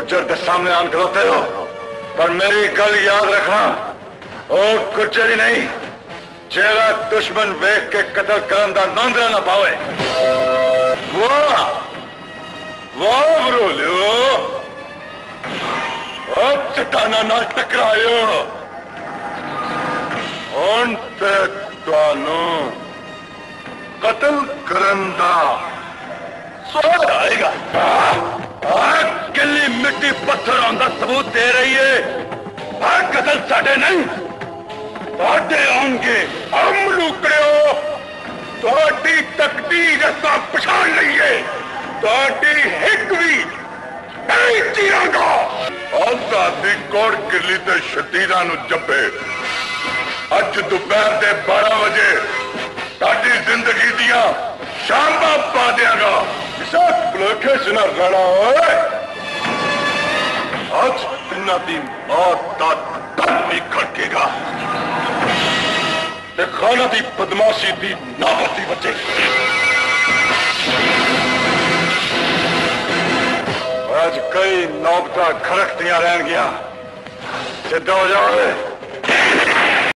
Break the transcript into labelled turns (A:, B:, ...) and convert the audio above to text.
A: गुज्जर के सामने आन खलोते हो, पर मेरी गल याद रखना, ओ गुज्जर ही नहीं, जेड़ा दुश्मन वेख के कतल करन दा नांदरा ना पावे। वाह वाह बरोलियो, अब चट्टाना नाल टकरायो, हुण ते तुहानू कतल करन दा स्वाद आएगा। किली मिट्टी पत्थर आंदा सबूत दे रही है, कतल साडे नहीं साडे आउणगे। हम लुकड़ियो तुहाडी तकदीर असां पछाण लईए, तुहाडी हिक भी नहीं चीरांगा। आजादी कोड़ किली ते शतीरा नू जब्बे अज दोपहर के 12 बजे ताड़ी जिंदगी दिया शामा पा देगा। भुलेखे च न रहना, आज इन्हों की मौत का दम भी खड़केगा, खाना की बदमाशी की नाबती बचेगी। आज कई नौबत खड़कदियां रहन गया, सिद्ध हो जाओ।